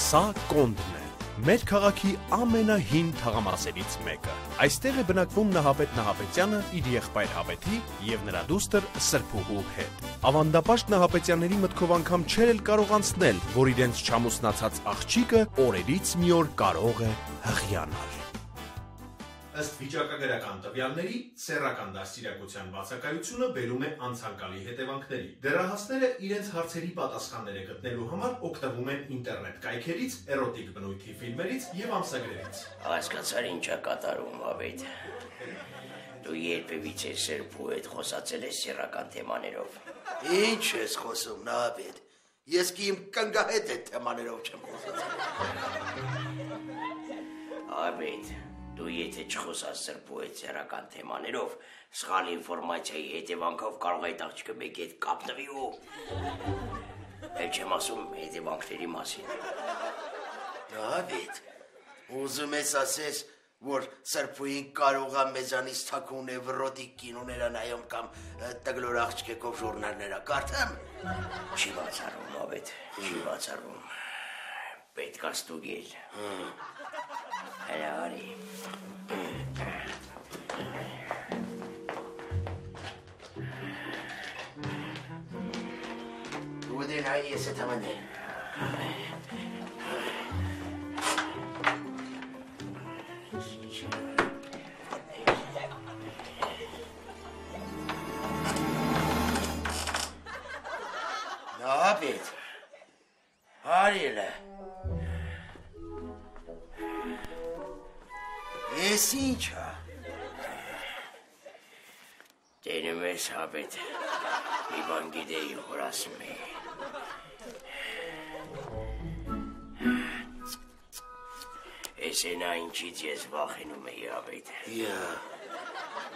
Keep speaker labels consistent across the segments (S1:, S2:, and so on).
S1: Սա Կոնդն է, մեր քաղաքի ամենահին թաղամասերից մեկը։ Այստեղ է բնակվում Նահապետ Նահապետյանը իր եղբայր Հավետի և նրա դուստր Սրբուհու հետ։ Ավանդապաշտ Նահապետյանների մտքով անգամ չէր էլ կարող անցնել, որ իրենց չամուսնացած աղջիկը օրերից մի օր կարող է հղիանալ։ Ըստ վիճակագրական տվյալների, սեռական դաստիարակության բացակայությունը բերում է անցանկալի հետևանքների։ Դեռահասները իրենց հարցերի պատասխանները գտնելու համար օգտվում են ինտերնետ կայքերից, էրոտիկ բնույթի ֆիլմերից և ամսագրերից։
S2: Հասկացար ինչ է կատարում, Հավետ։ Դու երբևիցե Սրբու հետ խոսացել ես սեռական թեմաներով։
S3: Ինչ ես խոսում, Նահապետ։ Ես իմ կնգահետ այդ թեմաներով չեմ խոսացել։
S2: Հավետ, դու եթե չխոսաս Սրբու հետ սեռական թեմաներով, սխալ ինֆորմացիայի հետևանքով կարող այդ աղջիկը մեկի հետ կապնվի ու էլ չեմ ասում հետևանքների մասին։
S3: Նահապետ, ուզում ես ասես, որ Սրբուին կարող է մեզանից թաքուն էվրոտիկ կինոները նայում կամ տգլոր աղջկեկով ժուրնալները կարդամ։
S2: Չի բացառում, Հավետ, չի բացառում։ Պետք է ստուգել։ Հələ արի։
S3: Ու դեն այ ես էտ համանդել։ Նահապետ, հարել է։ Ես ինչ է։
S2: Տենում ես, Հավետ, մի բան գիտեի, որ ասում էի։ Ես ենա ինչից ես վախենում էի, Հավետ։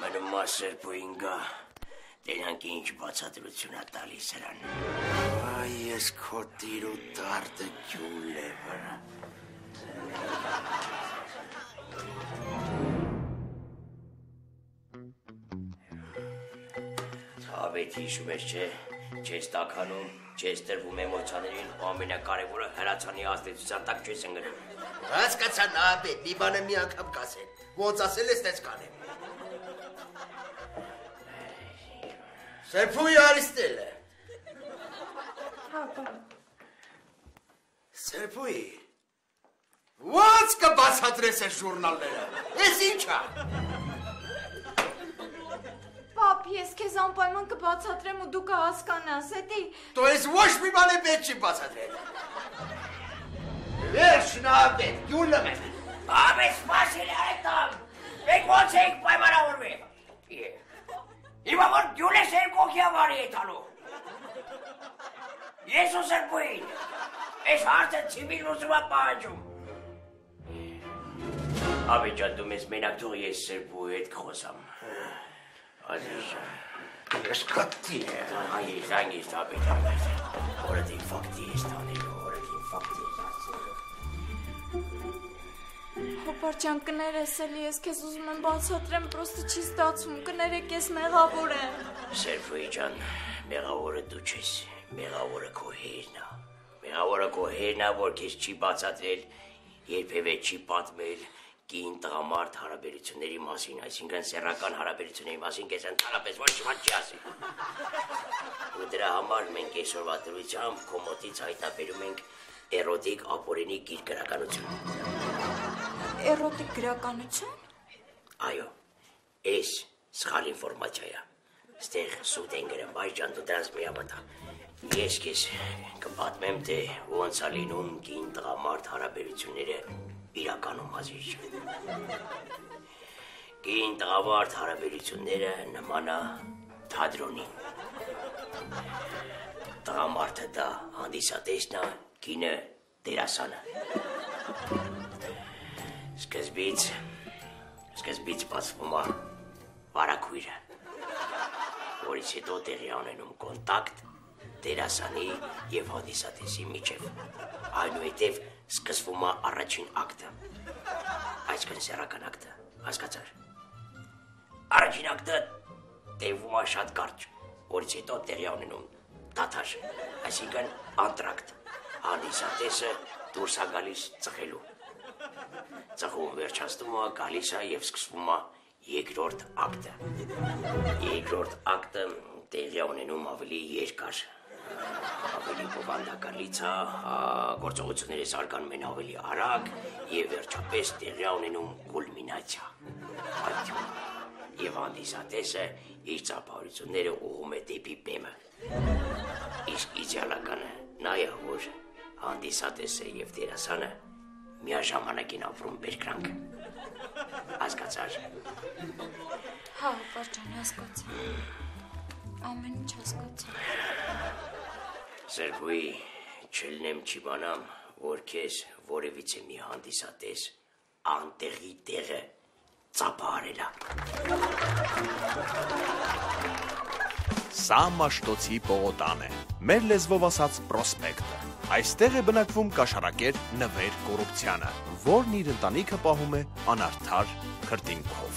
S2: Մնում է Սրբուին գա, տենանք ինչ բացատրություն է տալիս հրան։
S3: Այ ես քո տիրու դարդը գյուլ է վրա։
S2: Հավետ հիշում ես չէ, չես տաքանում, չես տրվում էմոցիաներին, ամենակարևորը հրացանի ազդեցության տակ չես ընկնում։
S3: Հասկացա, Նահապետ, մի բանը մի անգամ կասեն, ոնց ասել ես տես կանեմ։ Սրբուի Արիստելը։
S4: Հապա։
S3: Սրբուի, ոնց կբացատրես այս ժուրնալները, ես ինչ է։
S4: Պապ, ես քեզ անպայման կբացատրեմ ու դու կհասկանաս, էդի։
S3: Դու ես ոչ մի բան է պետք չի բացատրել։ Վերջ, Նահապետ, գյուլը մեզ։
S2: Հավետ, սպասել է այդտամ, մենք ոնց էինք պայմանավորվել։ Հիմա որ գյուլ ես երկոքի ավարի է տալու։ Ես ու Սրբուին, ես հարցը ցիմին ուզում է պահանջում։ Հավետ ջան, դու մեզ մենակ թող ես Սրբուի հետ կխոսամ։
S3: Ես կատի է։
S2: Այիս, Հավետ, օրդ իմ ֆակտի ես տանելու, օրդ իմ ֆակտի ես ասելու։
S4: Հոպարջան, կներես էլի, ես քեզ ուզում եմ բացատրեմ, պրոստը չի ստացվում, կներեք, ես մեղավոր եմ։
S2: Սրբուի ջան, մեղավորը դու չես, մեղավորը քո հերն է։ Մեղավորը քո հերն է, որ քեզ չի բացատրել, երբևէ չի պատմել կին տղամարդ հարաբերությունների մասին, այսինքն սեռական հարաբերությունների մասին քեզ ընդհանրապես ոչ մի չի ասի։ Ու դրա համար մենք այսօրվա դրությամբ քո մոտից հայտնաբերում ենք էրոտիկ ապօրինի գիրքրականություն։
S4: Էրոտիկ գրականություն։
S2: Այո, այս սխալ ինֆորմացիա է։ Ստեղ սուտ են գրում, բայց ջան դու դրանց մի հավատա։ Ես քեզ կպատմեմ, թե ոնց է լինում կին տղամարդ հարաբերությունները իրականում ազիջ։ Կին տղամարդ հարաբերությունները նման է թատրոնին։ Տղամարդը դա հանդիսատեսն է, կինը դերասանը։ Սկզբից բացվում է վարագույրը, որից հետո տեղի անենում կոնտակտ դերասանի և հանդիսատեսի միջև, այնուհետև սկսվում է առաջին ակտը, այսքան սեռական ակտը, հասկացար։ Առաջին ակտը տևում է շատ կարճ, որից հետո տեղի ունենում դադար, այսինքն անտրակտ, հանդիսատեսը դուրս է գալիս ծխելու։ Ծխում վերջացնում է, գալիս է և սկսվում է երկրորդ ակտը։ Երկրորդ ակտը տեղի ունենում ավելի երկար, ավելի բովանդակալից է, գործողությունները զարգանում են ավելի արագ և վերջապես տեղի ունենում կուլմինացիա։ Եվ հանդիսատեսը իր ծափահարությունները ուղղում է դեպի բեմը։ Իսկ իդեալականը նա է, որ հանդիսատեսը և դերասանը միաժամանակ են ապրում բերկրանք։ Հասկացար։
S4: Հա, պարճան, հասկացա։ Ամեն ինչ հասկացա։
S2: Սրբուի չլնեմ չի բանամ, որ քեզ որևիցե մի հանդիսատես անտեղի տեղը ծափահարել է։
S1: Սա Մաշտոցի պողոտան է, մեր լեզվով ասած պրոսպեկտը։ Այստեղ է բնակվում կաշառակեր Նվեր Կոռուպցյանը, որն իր ընտանիքը պահում է անարդար քրտինքով։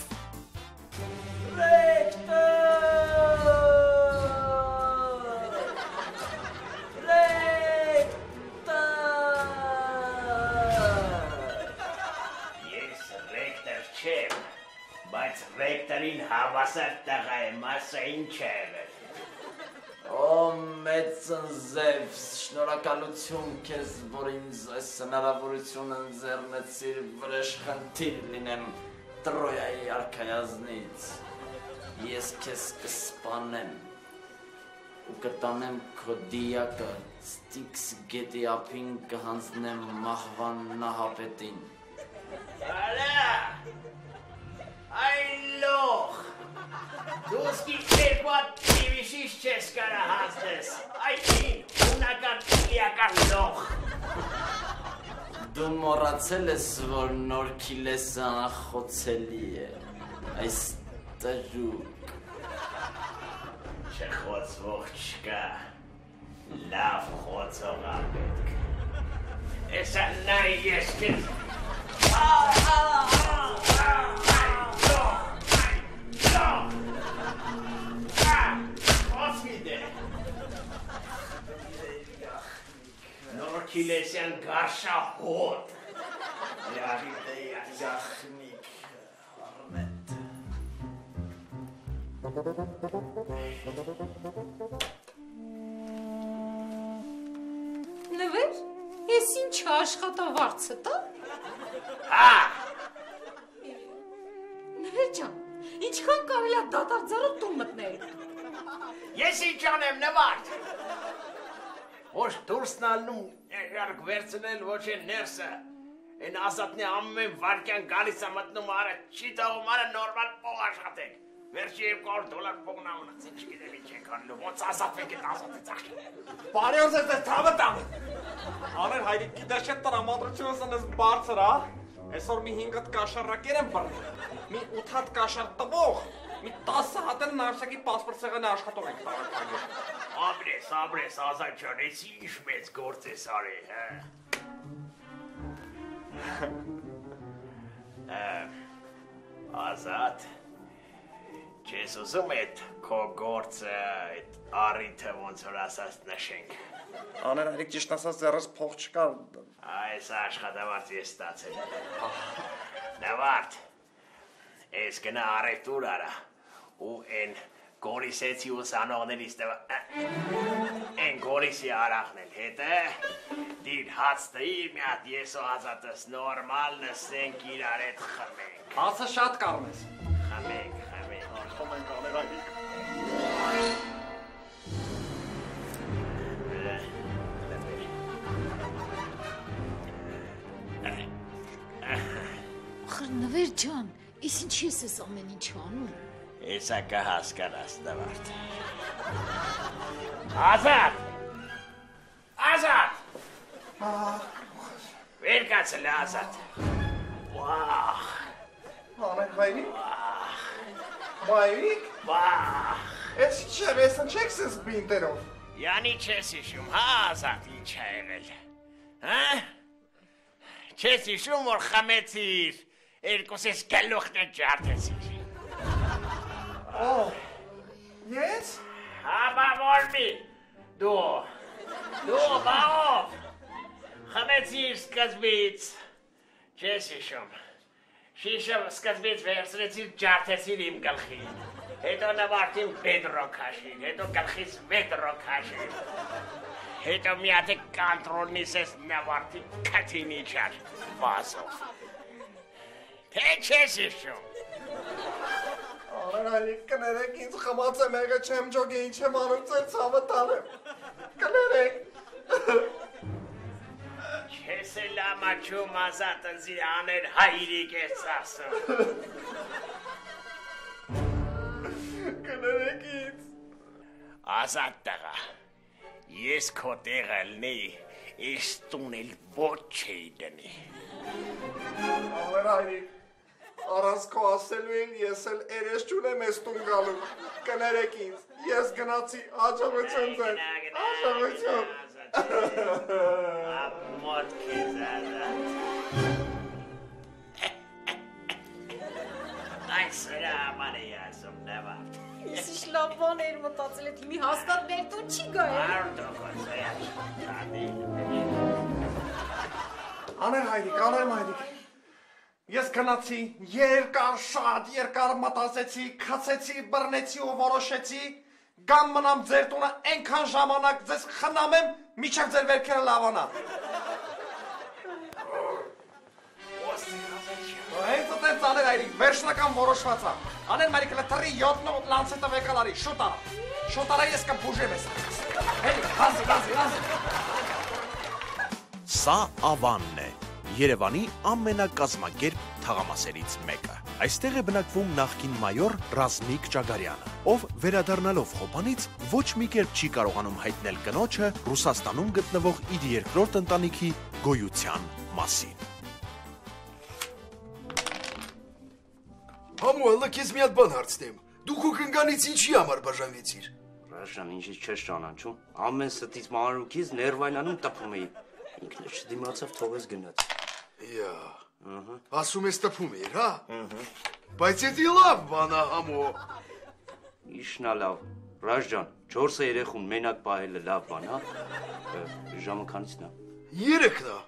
S2: Ես ռեկտոր չեմ, բայց ռեկտորին հավասար տղա եմ, ասա ինչ է եղել։
S5: Օ մեծ ծնզև, շնորհակալություն քեզ, որ ինձ այս հնարավորությունը ընձեռնեցիր վրեժխնդիր լինեմ Տրոյայի արքայազնից։ Ես քեզ կսպանեմ ու կտանեմ քո դիակը Ստիքս գետի ափին կհանձնեմ մահվան նահապետին։
S2: Արա, այն լող, դու սկի երկուատ տիվիշիշ չես կարա հասնես, այդին ունական իլիական լող։
S5: Դու մոռացել ես, որ նոր քիլեսը անախոցելի է, այս տրուկ։
S2: Չխոցվող չկա, լավ խոցողա պետք։ Էսա նայ ես կեզ։ Նոր քիլեսյան գարշա հոտ։
S5: Գախնիկ, արմետ։
S6: Նվեր, ես ինչ աշխատավարձը տա։
S2: Հա,
S6: Նվեր ջան, ինչքան կարելի է դատարկ տուն մտնել։
S2: ես ինչ անեմ նվարդ։ Ոչ դուրսն ալնում երկ վերցնել ոչ են ներսը, են ազատնի ամեն վարկյան գալիս է մտնում արա, չի տաղում արա նորմալ պող աշխատեք, վերջի $200 պողն ամնաց, ինչ գիտեմ ինչ եք անլում, ոնց ազատվեք էտ ազատից աղշի։
S7: Բարեոս ես ես թավը տամ։ Աներ հայրիկ գիտես չէ տրամադրությունս ընես բարձր, այսօր մի 5 հատ կաշառակեր եմ բռնել, մի 8 հատ կաշառ տվող, մի 10 հատ են նարսակի պասպորտ սեղանի աշխատող ենք տարակագեր։
S2: Ամրես, Ազատ ջան, ես ինչ մեծ գործ ես արել, Ազատ, չես ուզում էտ քո գործը, էտ առիթը ոնց որ ասած նշենք։
S7: Աներ հայրիկ ճիշտ ասած ձեռս փող չկար։
S2: Այս աշխատավարձ ես ստացել։ Նավարդ, ես գնա առևտուր արա, ու են Գորիսեցի ուսանողներից տվա, են Գորիսի արախն էլ հետը, դիր հաց տիր մի հատ ես ու Ազատս նորմալ նսենք իրար էտ խմենք։
S7: Հացը շատ կարմես։
S2: Խմենք։
S7: Խմենք աներ հայրիկ։
S6: Ախր Նվեր ջան, ես ինչ ես ամեն ինչ անում։
S2: Եսա կհասկանաս նվարդ։ Ազատ! Վեր կացել է Ազատ։ Վախ,
S7: Աներ հայրիկ։ Հայրիկ։
S2: վախ։
S7: Ես չէ, ես ընչեք սես բինտերով։
S2: Յանի չես իշում, հա Ազատ ինչ է եղել, հա? Չես իշում, որ խմեցիր, երկուսես գլուխն է ջարդեցիր։
S7: Ես։
S2: Հա բա որ մի, դու բաղով, Խմեցի սկզբից, չես հիշում, շիշը սկզբից վերցրեցի ջարդեցիր իմ գլխին, հետո նվարտին բեդրո քաշին, հետո գլխից մետրո քաշին, հետո մի հատ կանտրոլնիս ես նվարտի քթին իջար, վազով, թե չես հիշում։
S7: Արեն այլիկ կներեք ինձ խմած եմ եղը չեմ ջոգի ինչ եմ անում ձեր ցավը տանեմ, կներեք։
S2: Չես էլ ամաչում ազատ ընձի աներ հայրիկ ես ասում։
S7: Կներեք ինձ։
S2: Ազատ տղա, ես քո տեղը լնեի, ես տուն էլ ոչ չէի դնի։
S7: Արեն այլիկ, առանց քո ասելու են ես էլ երես չունեմ ես տուն գալու, կներեք ինձ, ես գնացի, աջողություն ձեր, աջողություն։
S2: Ամոտ քեզ ազատ։ Այսօր համար էի ասում նվարդ։
S6: Ես ինչ լավ բան էր մտածել է թիմի հաստատ մեր տուն չի գա է։
S2: Արդոքոս վայաչ,
S7: Աներ հայրիկ, ես գնացի, շատ երկար մտածեցի, քացեցի, բռնեցի ու որոշեցի, գամ մնամ ձեր տունը այնքան ժամանակ ձեզ խնամեմ, միջև ձեր վերքերը լավանա։ Հենց այդպես աներ հայրիկ, վերջնական որոշված է։ Աներ մայրիկը լտրի 7 լանցետը վեկալարի, շուտ արա ես կբուժեմ ես։ Հերի, հազի։
S1: Սա Ավանն է, Երևանի ամենակազմակերպ թաղամասերից մեկը։ Այստեղ է բնակվում նախկին մայոր Ռազմիկ Ճագարյանը, ով վերադառնալով Խոպանից ոչ մի կերպ չի կարողանում հայտնել կնոջը Ռուսաստանում գտնվող իր երկրորդ ընտանիքի գոյության մասին։
S3: Համուելը քեզ մի հատ բան հարցնեմ, դու քո կնգանից ինչի համար բաժանվեցիր։
S2: Ռաշան, ինչի չես ճանաչում, ամեն ստից մանրուքից ներվայնանում տպում էի, ինքն էլ չդիմացավ թողես գնաց։
S3: Յա, ասում ես տպում էիր, հա։ Բայց էդի լավ բան է համո։
S2: Իշնա լավ, Ռաշ ջան, 4 երեխուն մենակ պահելը լավ բան, հա։ Ժամը քանիսն է։
S3: 3-ն է։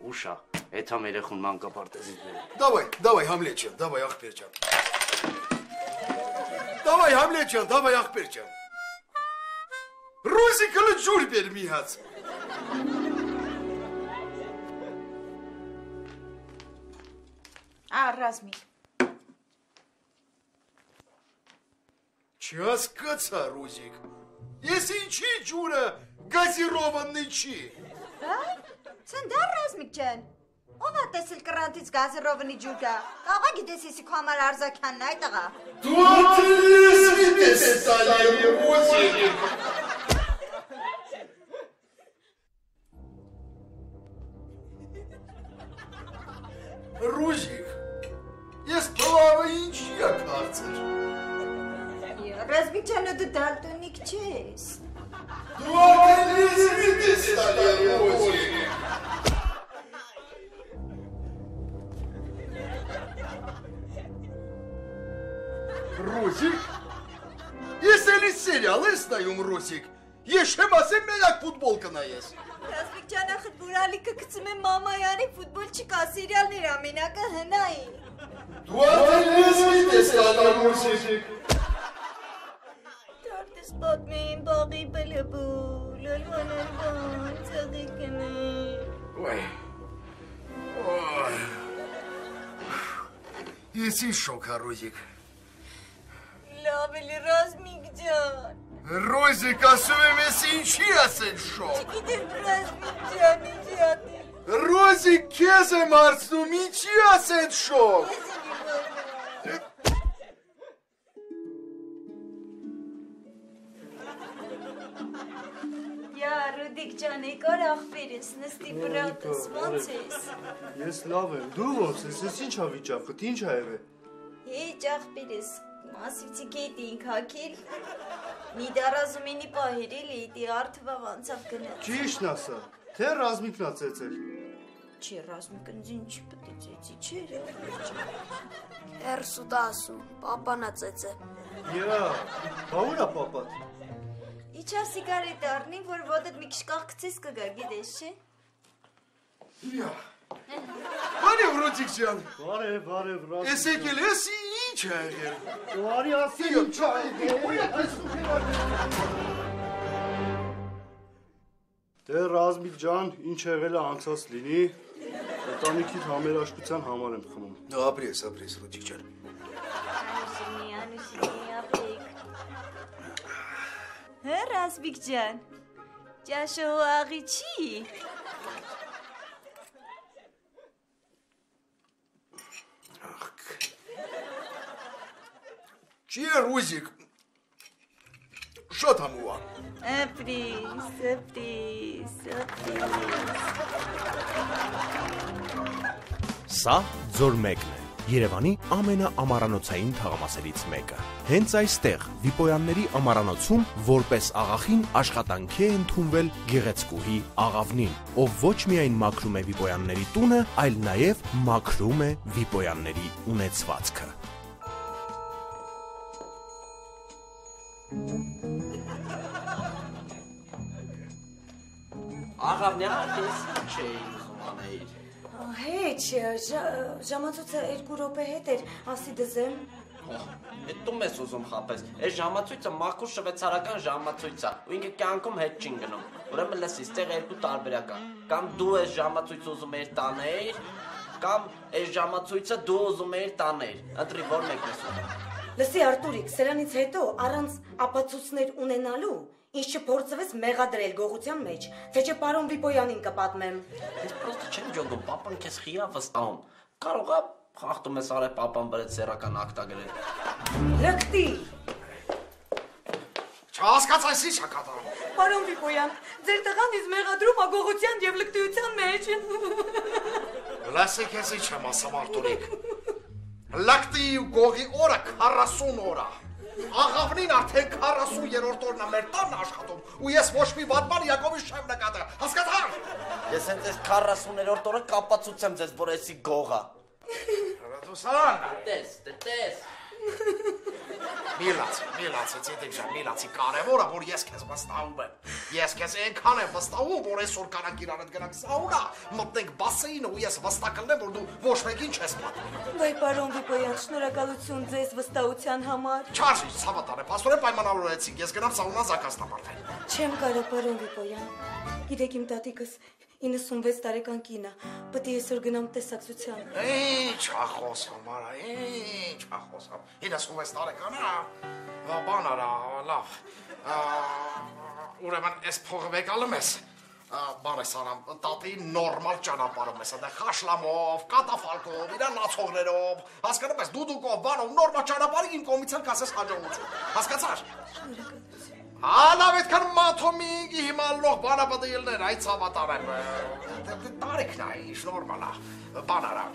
S2: Ուշա, այդ համ երեխուն մանկապարտեզից բերել։
S3: Давай, Համլետ ջան, давай ախպեր ջան։ Давай, Համլետ ջան, давай ախպեր ջան։ Ռուսիկը ջուր բեր մի հաց։
S6: Ռազմիկ։
S3: Չհասկացա, Ռուզիկ։ Ես ինչի ջուրը գազիրովաննի չի։
S8: Սեն դա Ռազմիկ ջան։ Ով է տեսել կրանտից գազիրովանի ջուր գա։ Աղա գիտես եսի քո համար արձականն այդ աղա։
S3: Դու ատլես ես սալայի Ռուզիկ։ Ռուզիկ, ես պլավը ինչի է կարծեր։
S8: Ռազմիկ ջան, դու դալտոնիկ չես։
S3: Դու ատլես ես սալայի Ռուզիկ։ Ռուզիկ, ես էլի սերիալ ես նայում Ռուզիկ, ես չեմ ասեմ մենակ ֆուտբոլ կնայես։
S8: Ռազմիկ ջան, ախր բուրալիկը գցում եմ մամայանի ֆուտբոլ չկա, սերիալներ ամենակը հնայի։
S3: Դու ատլես ես սալայի Ռուզիկ։
S8: Դարտես պատմին բաղի բլբուլ, լալվանալվան, ծաղիկնի։
S3: Ես ինչ շոք է Ռուզիկ։
S8: Լավ էլի Ռազմիկ ջան։
S3: Ռոզիկ, ասում եմ ես ինչի ասեն շոք։
S8: Չգիտեմ Ռազմիկ ջան, ինչի ատել։
S3: Ռոզիկ, քեզ եմ հարցնում, ինչի ասեն շոք։
S8: Յա, Ռուդիկ ջան, եկար ախպերս, նստի բրատս, ոնց ես։
S9: Ես լավ եմ, դու ոնց ես, ես ինչ ա վիճակը, ինչ ա եղել։
S8: Հեչ ախպերս, մասիվցի կետ էինք հակել, նիդարազումենի պահերել էիդի արդվավ անցավ գնաց։
S9: Ճիշտն ասա, թե Ռազմիկն ա ծեծել։
S8: Չէ, Ռազմիկն ինչ պտի ծեծի, չէ,
S10: Էրսուտ ասում, պապանա ծեծե։
S9: Յա, բա ուր ա պապատ։
S8: Իչա սիգարետ առնի, որ ոտդ մի քիչ կաղկցես կգա, գիտես, չէ։
S3: Բարև Ռոդիկ ջան։
S9: Բարև, Ռոդիկ։
S3: Ես եկել ես ինչ է եղել։
S9: Բարի ասել ինչ է եղել։ Դե Ռազմիկ ջան, ինչ եղել է անցած լինի։ Ընտանիքիդ համերաշխության համար եմ խմում։
S3: Ապրես, Ռոդիկ ջան։
S8: Անուշինի, ապրեք։ Հա, Ռազմիկ ջան, ճաշը աղի չի։
S3: Չի է Ռուզիկ, շատ համուա։
S8: Սպրիս։
S1: Սա ձոր մեկն է, Երևանի ամենաամարանոցային թաղամասերից մեկը։ Հենց այստեղ Վիպոյանների ամարանոցում որպես աղախին աշխատանքի է ընդունվել գեղեցկուհի Աղավնին, ով ոչ միայն մաքրում է Վիպոյանների տունը, այլ նաև մաքրում է Վիպոյանների ունեցվածքը։
S5: Աղավնյան, ես ինչ էի ուզում անել։
S11: Հետ, ժամացույցը 2 րոպե հետ էր, ասի դզեմ։
S5: Էդ դու ես ուզում խապես, այս ժամացույցը մաքուր շվեցարական ժամացույց է, ու ինքը կյանքում հետ չի գնում։ Ուրեմն լսի, ստեղ 2 տարբերակ կա։ Կամ դու այս ժամացույցը ուզում ես տանել, կամ այս ժամացույցը դու ուզում ես տանել։ Ընտրի որ մեկն ես ուզում։
S11: Լսի Արտուրիկ, սրանից հետո առանց ապացույցներ ունենալու ինձ չփորձվեց մեղադրել գողության մեջ, թե չէ պարոն Վիպոյանին կպատմեմ։
S5: Ես պրոստը չեմ ջոգում, պապան քեզ խիա վստահում։ Կարող է խախտում ես արել պապան վրա սեռական ակտագրել։
S11: Լկտի։
S3: Չհասկացա ինչ է կատարում։
S11: Պարոն Վիպոյան, ձեր տղան ինձ մեղադրում է գողության եւ լկտիության մեջ։
S3: Լսեք ես ինչ եմ ասում Արտուրիկ։ Լկտի ու գողի օրը 40 օր է։ Աղավնին արդեն 40-րդ օրն է մեր տանն աշխատում ու ես ոչ մի վատ բան Յակովի չեմ նկատել, հասկացա՞ր։
S5: Ես հենց այս 40-րդ օրը կապացուցեմ ձեզ, որ էսի գողա։
S3: Ռադոսան։
S5: Տես։
S3: Միլացի, կարևորը, որ ես քեզ վստահում եմ։ Ես քեզ այնքան եմ վստահում, որ այսօր կանանք իրանդ գնանք սաունա, մտնենք բասեինը ու ես վստահ կլինեմ, որ դու ոչ մեկին չես պատմի։
S11: Վայ պարոն Վիպոյան, շնորհակալություն ձեզ վստահության համար։
S3: Չարժի, ցավատար է, փաստորեն պայմանավորեցինք, ես գնամ սաունա զակաց տապարտել։
S11: Չեմ կարող պարոն Վիպոյան։ Գիտեք իմ տատիկս 96 տարեկան կին է, պետք է այսօր գնամ տեսակցության։
S3: Ինչ ախոսամ, արա, ինչ ախոսամ։ 96 տարեկան է, բան արա, լավ։ Ուրեմն այս փողը վեկալում ես, բան ես արամ, տատի նորմալ ճանապարհում ես, այդեղ խաշլամով, կատաֆալկով, իրան լացողներով, հասկանում ես, դուդուկով, բանով, նորմալ ճանապարհի իմ կողմից էլ կասես հաջողություն, հասկացար։ Լավ այդքան մաթոմիգի հիմալնող բանա պետք է ելներ, այդ ցավատար եմ, տարիքն է, ինչ նորմալ է, բան արա,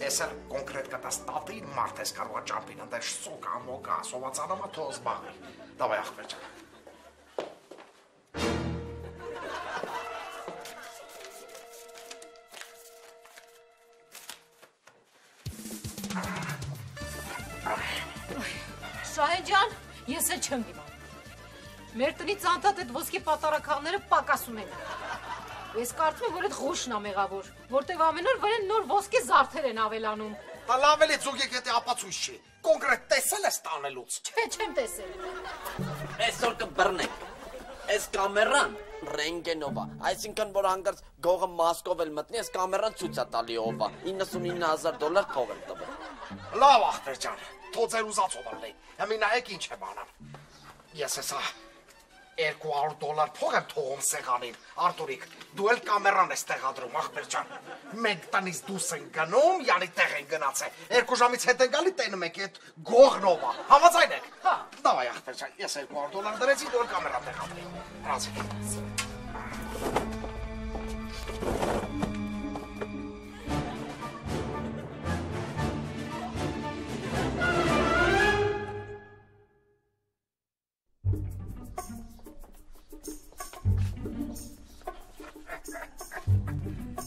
S3: ես էլ կոնկրետ կտաս տատին մարդ ես կարող է ճամպին, ընդեղ սոկա, մոկա, սովածանոմա թող զբաղվի, դավայ ախպեր ջան։
S6: Շահեն ջան, ես էլ չեմ դիմանում։ Մեր տնից անդադ այդ ոսկե պատարակալները պակասում են։ Ես կարծում եմ, որ այդ ղոշն է մեղավոր, որտեղ ամեն օր վրան նոր ոսկե զարդեր են ավելանում։
S3: Դա լավ էլի ձուգեք եթե ապացույց չի, կոնկրետ տեսել ես տանելուց։
S6: Չէ, չեմ տեսել։
S5: Այսօր կբռնենք։ Այս կամերան ռենտգենով է, այսինքն որ հանգարց գողը մասկով էլ մտնի, այս կամերան ցույց է տալի ով է, $99,000 փող եմ տվել։
S3: Լավ ախպեր ջան, թող ձեր ուզածով ալնեի, հիմա նայեք ինչ եմ անում։ Ես հեսա $200 փող եմ թողում սեղանին, Արտուրիկ, դու էլ կամերան ես տեղադրում, ախպեր ջան, մենք տնից դուս են գնում, յանի տեղ են գնացել, 2 ժամից հետ են գալի տենում եք այդ գողնովա, համաձայն եք, դավայ ախպեր ջան, ես $200 դրեցի, դու էլ կամերան տեղադրի, հրացեք։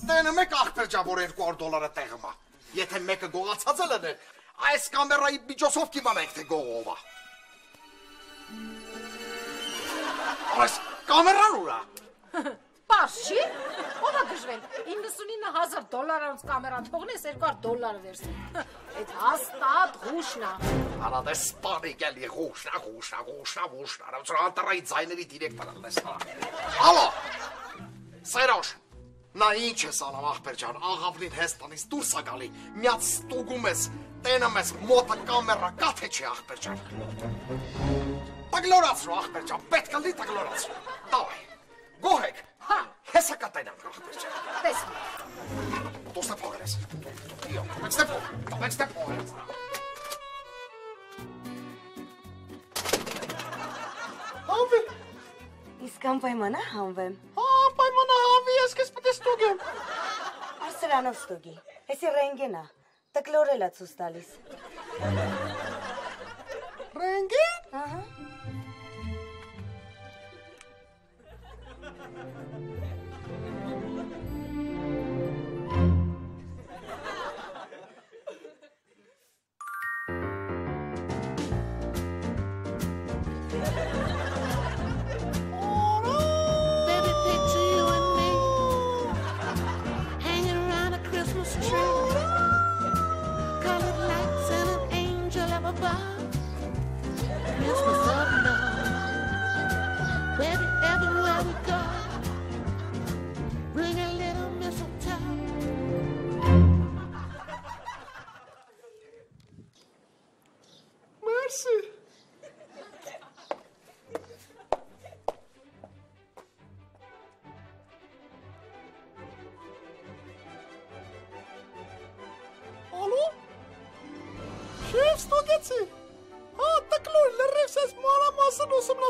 S3: Տենում եք ախպեր ջան, որ $200 տեղում է, եթե մեկը գողացած է լներ, այս կամերայի միջոցով կիմանայք, թե գողով է։ Այս կամերան ուր է։
S6: Պարզ չի, ով է դժվել։ $99,000 կամերա թողնես $200 վերցնի։ Այդ հաստատ ղուշն է։
S3: Արա դե սպանիկ էլի ղուշնա։ Անտարայի ձայների դիրեկտորն ես հա։ Ալո։ Սերոժ։ Նա ինչ ես անում ախպեր ջան, աղավլին Հեստնից դուրս է գալի։ Միած ստուգում ես, տենում ես մոտը կամերա կա թե չի ախպեր ջան։ Տագլորացրու ախպեր ջան, պետք է լի տագլորացրու։ Դավայ։ Գոհեք։ Հա, հեսա կտենամ ախպեր ջան։
S6: Տեսնում։
S3: Դու ստեփող ես։ Իո, ստեփող ես։ Հավի։
S11: Իսկ անպայմանա հանվեմ։
S3: Պայմանա հավի, ես քեզ պետք է ստուգեմ։
S11: Արսրանով ստուգի։ Էսի ռենգենա։ Տկլորելա ցույց տալիս։
S3: Ռենգեն։
S11: Ահա։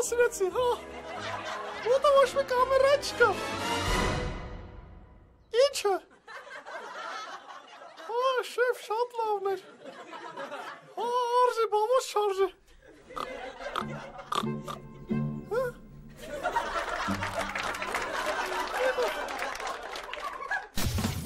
S3: Սիրեցի, հա, ոտը ոչ մի կամերա չկա, ինչը, հա, շեվ շատ լավն էր, հա, արժի, բավոս չարժի,